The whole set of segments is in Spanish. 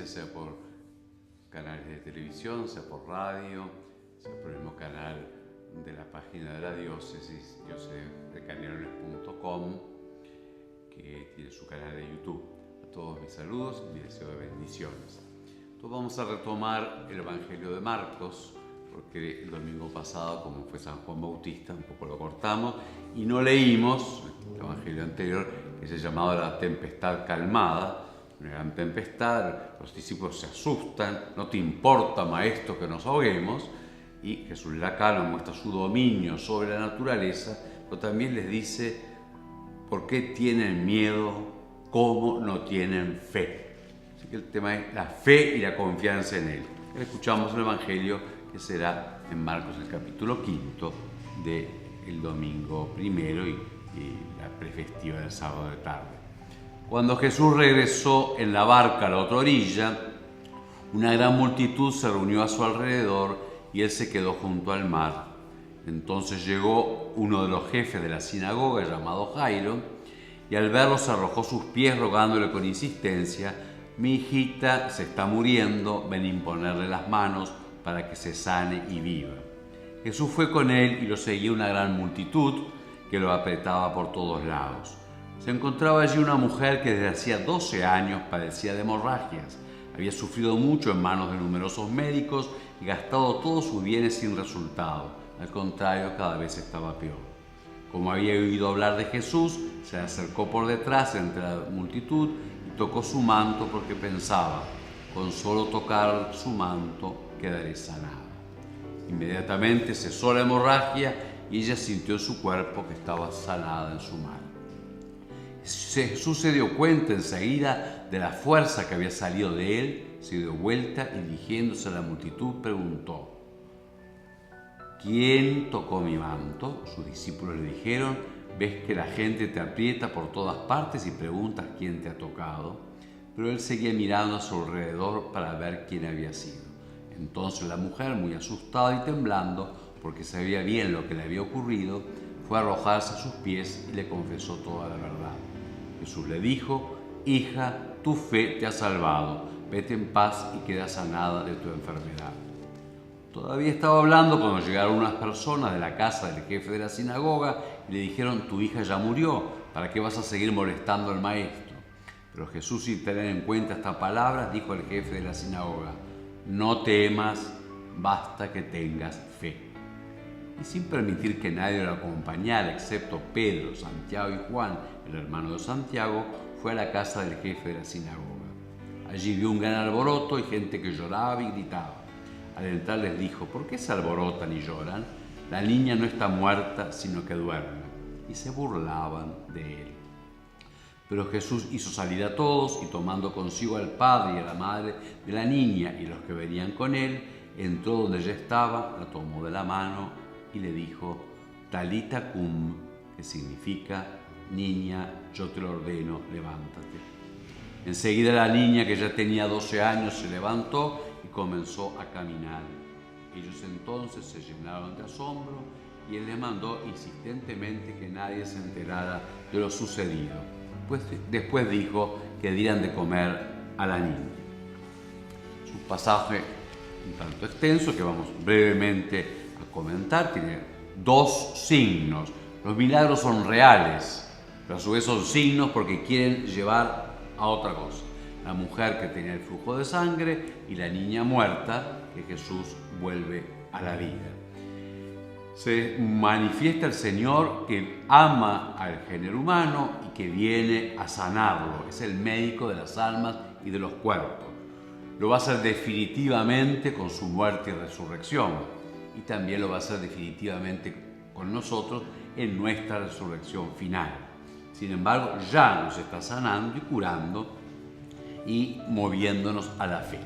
sea por canales de televisión, sea por radio, sea por el mismo canal de la página de la diócesis, diocesedecanelones.com, que tiene su canal de YouTube. A todos mis saludos y mi deseo de bendiciones. Entonces vamos a retomar el Evangelio de Marcos, porque el domingo pasado, como fue San Juan Bautista, un poco lo cortamos y no leímos el Evangelio anterior, que se llamaba La tempestad calmada. Una gran tempestad, los discípulos se asustan, no te importa, maestro, que nos ahoguemos, y Jesús la calma, muestra su dominio sobre la naturaleza, pero también les dice por qué tienen miedo, cómo no tienen fe. Así que el tema es la fe y la confianza en Él. Escuchamos el Evangelio que será en Marcos el capítulo 5 del domingo primero y la prefestiva del sábado de tarde. Cuando Jesús regresó en la barca a la otra orilla, una gran multitud se reunió a su alrededor y él se quedó junto al mar. Entonces llegó uno de los jefes de la sinagoga, llamado Jairo, y al verlo se arrojó a sus pies rogándole con insistencia: mi hijita se está muriendo, ven a imponerle las manos para que se sane y viva. Jesús fue con él y lo seguía una gran multitud que lo apretaba por todos lados. Se encontraba allí una mujer que desde hacía 12 años padecía de hemorragias. Había sufrido mucho en manos de numerosos médicos y gastado todos sus bienes sin resultado. Al contrario, cada vez estaba peor. Como había oído hablar de Jesús, se acercó por detrás entre la multitud y tocó su manto porque pensaba: con solo tocar su manto quedaré sanada. Inmediatamente cesó la hemorragia y ella sintió en su cuerpo que estaba sanada en su mal. Jesús se dio cuenta enseguida de la fuerza que había salido de él, se dio vuelta y dirigiéndose a la multitud preguntó: ¿quién tocó mi manto? Sus discípulos le dijeron: ves que la gente te aprieta por todas partes y preguntas quién te ha tocado. Pero él seguía mirando a su alrededor para ver quién había sido. Entonces la mujer, muy asustada y temblando, porque sabía bien lo que le había ocurrido, fue a arrojarse a sus pies y le confesó toda la verdad. Jesús le dijo: hija, tu fe te ha salvado, vete en paz y queda sanada de tu enfermedad. Todavía estaba hablando cuando llegaron unas personas de la casa del jefe de la sinagoga y le dijeron: tu hija ya murió, ¿para qué vas a seguir molestando al maestro? Pero Jesús, sin tener en cuenta estas palabras, dijo al jefe de la sinagoga: no temas, basta que tengas fe. Y sin permitir que nadie lo acompañara, excepto Pedro, Santiago y Juan, el hermano de Santiago, fue a la casa del jefe de la sinagoga. Allí vio un gran alboroto y gente que lloraba y gritaba. Al entrar les dijo: ¿por qué se alborotan y lloran? La niña no está muerta, sino que duerme. Y se burlaban de él. Pero Jesús hizo salir a todos y, tomando consigo al padre y a la madre de la niña y los que venían con él, entró donde ella estaba, la tomó de la mano y le dijo: Talita cum, que significa: niña, yo te lo ordeno, levántate. Enseguida la niña, que ya tenía 12 años, se levantó y comenzó a caminar. Ellos entonces se llenaron de asombro y él les mandó insistentemente que nadie se enterara de lo sucedido. Pues después dijo que dieran de comer a la niña. Es un pasaje un tanto extenso que vamos brevemente a comentar. Tiene dos signos. Los milagros son reales, pero a su vez son signos porque quieren llevar a otra cosa. La mujer que tenía el flujo de sangre y la niña muerta que Jesús vuelve a la vida. Se manifiesta el Señor que ama al género humano y que viene a sanarlo. Es el médico de las almas y de los cuerpos. Lo va a hacer definitivamente con su muerte y resurrección. Y también lo va a hacer definitivamente con nosotros en nuestra resurrección final. Sin embargo, ya nos está sanando y curando y moviéndonos a la fe.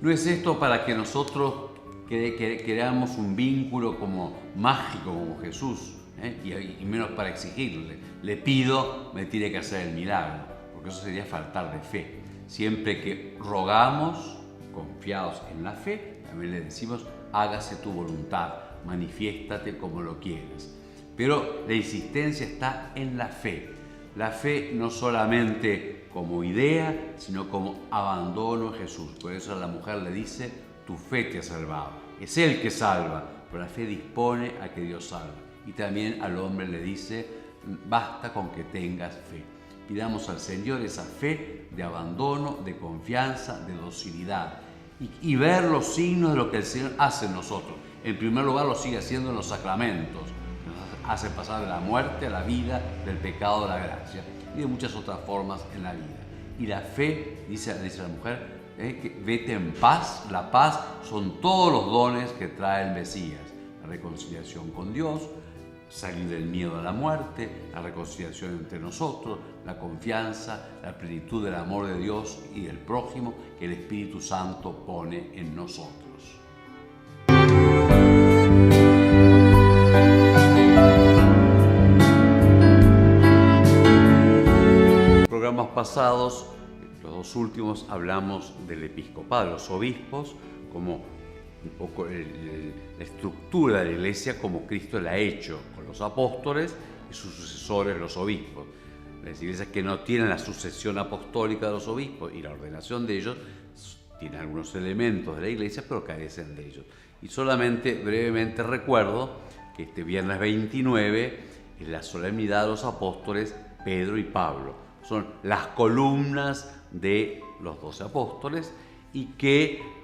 No es esto para que nosotros creamos un vínculo como mágico como Jesús, y menos para exigirle: le pido, me tiene que hacer el milagro, porque eso sería faltar de fe. Siempre que rogamos, confiados en la fe, también le decimos: hágase tu voluntad, manifiéstate como lo quieres. Pero la insistencia está en la fe. La fe no solamente como idea, sino como abandono en Jesús. Por eso a la mujer le dice, tu fe te ha salvado. Es Él que salva, pero la fe dispone a que Dios salve. Y también al hombre le dice, basta con que tengas fe. Pidamos al Señor esa fe de abandono, de confianza, de docilidad y ver los signos de lo que el Señor hace en nosotros. En primer lugar, lo sigue haciendo en los sacramentos. Nos hace pasar de la muerte a la vida, del pecado a la gracia y de muchas otras formas en la vida. Y la fe, dice la mujer, que vete en paz. La paz son todos los dones que trae el Mesías. La reconciliación con Dios, salir del miedo a la muerte, la reconciliación entre nosotros, la confianza, la plenitud del amor de Dios y del prójimo que el Espíritu Santo pone en nosotros. En programas pasados, los dos últimos, hablamos del episcopado, de los obispos, como un poco la estructura de la Iglesia como Cristo la ha hecho con los apóstoles y sus sucesores, los obispos. Las iglesias que no tienen la sucesión apostólica de los obispos y la ordenación de ellos tienen algunos elementos de la Iglesia, pero carecen de ellos. Y solamente brevemente recuerdo que este viernes 29 es la solemnidad de los apóstoles Pedro y Pablo. Son las columnas de los 12 apóstoles y que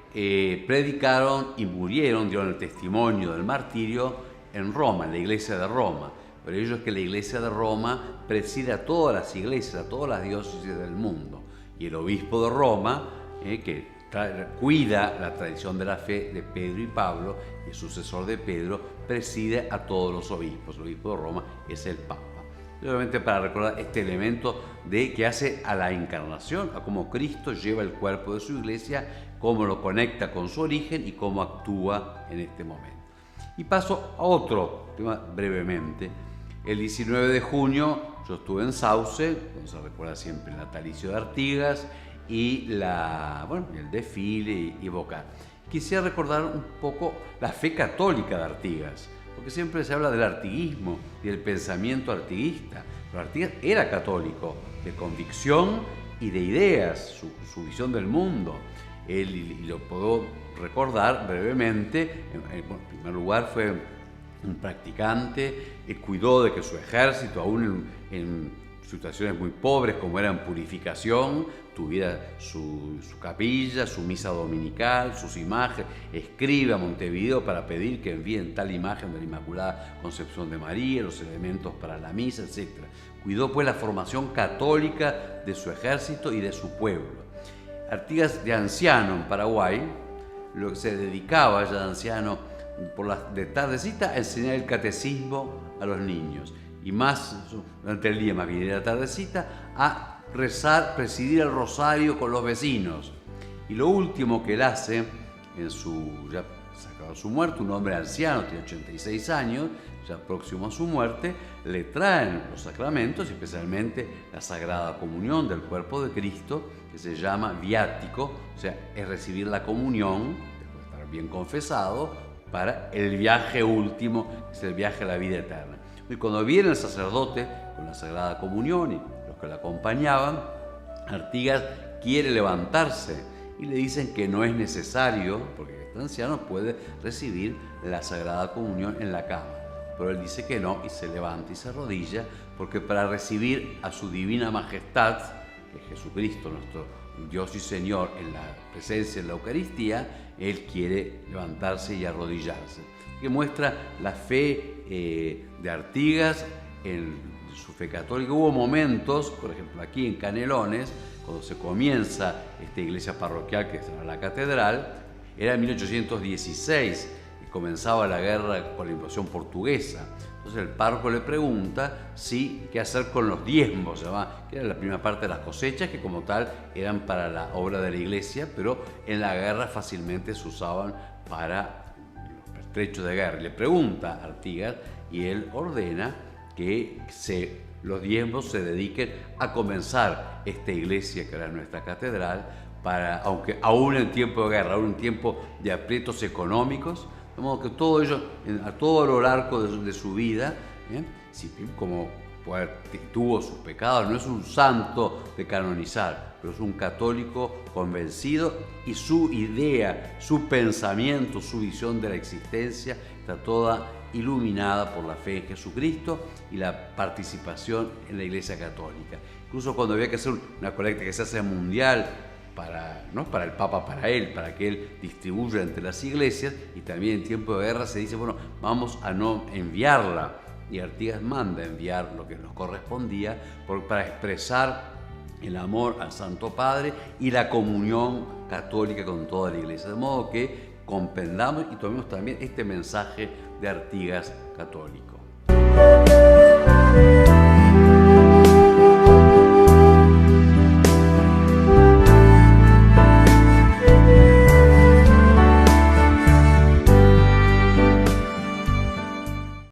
predicaron y murieron, dieron el testimonio del martirio en Roma, en la iglesia de Roma. Por ello es que la iglesia de Roma preside a todas las iglesias, a todas las diócesis del mundo. Y el obispo de Roma, que cuida la tradición de la fe de Pedro y Pablo, y el sucesor de Pedro, preside a todos los obispos. El obispo de Roma es el Papa. Obviamente para recordar este elemento de que hace a la encarnación, a cómo Cristo lleva el cuerpo de su iglesia, cómo lo conecta con su origen y cómo actúa en este momento. Y paso a otro tema brevemente. El 19 de junio yo estuve en Sauce, donde se recuerda siempre el natalicio de Artigas y el desfile y vocal. Quisiera recordar un poco la fe católica de Artigas, porque siempre se habla del artiguismo y del pensamiento artiguista. Pero Artigas era católico, de convicción y de ideas, su visión del mundo. Y lo puedo recordar brevemente. En primer lugar, fue un practicante, cuidó de que su ejército, aún en situaciones muy pobres como era en purificación, tuviera su capilla, su misa dominical, sus imágenes. Escribe a Montevideo para pedir que envíen tal imagen de la Inmaculada Concepción de María, los elementos para la misa, etc. Cuidó pues la formación católica de su ejército y de su pueblo. Artigas, de anciano en Paraguay, lo que se dedicaba ya de anciano de tardecita a enseñar el catecismo a los niños, y más durante el día, más bien de la tardecita, a rezar, presidir el rosario con los vecinos. Y lo último que él hace, ya sacado su muerte, un hombre anciano, tiene 86 años, ya próximo a su muerte, le traen los sacramentos, especialmente la Sagrada Comunión del cuerpo de Cristo, que se llama viático, o sea, es recibir la comunión, después de estar bien confesado, para el viaje último, que es el viaje a la vida eterna. Y cuando viene el sacerdote con la Sagrada Comunión y los que le acompañaban, Artigas quiere levantarse y le dicen que no es necesario, porque este anciano puede recibir la Sagrada Comunión en la cama. Pero él dice que no y se levanta y se arrodilla, porque para recibir a su divina majestad, que es Jesucristo, nuestro Dios y Señor, en la presencia de la Eucaristía, él quiere levantarse y arrodillarse. Que muestra la fe de Artigas en su fe católica. Hubo momentos, por ejemplo aquí en Canelones, cuando se comienza esta iglesia parroquial que será la catedral, era en 1816, y comenzaba la guerra con la invasión portuguesa. Entonces el párroco le pregunta qué hacer con los diezmos, que era la primera parte de las cosechas, que como tal eran para la obra de la iglesia, pero en la guerra fácilmente se usaban para los pertrechos de guerra. Le pregunta a Artigas y él ordena que los diezmos se dediquen a comenzar esta iglesia que era nuestra catedral, aunque aún en tiempo de guerra, aún en tiempo de aprietos económicos, de modo que todo ello, a todo lo largo de su vida, como tuvo sus pecados, no es un santo de canonizar, pero es un católico convencido y su idea, su pensamiento, su visión de la existencia está toda iluminada por la fe en Jesucristo y la participación en la Iglesia Católica. Incluso cuando había que hacer una colecta que se hace mundial, no para el Papa, para que él distribuya entre las iglesias, y también en tiempo de guerra se dice, bueno, vamos a no enviarla, y Artigas manda enviar lo que nos correspondía para expresar el amor al Santo Padre y la comunión católica con toda la iglesia, de modo que comprendamos y tomemos también este mensaje de Artigas católico.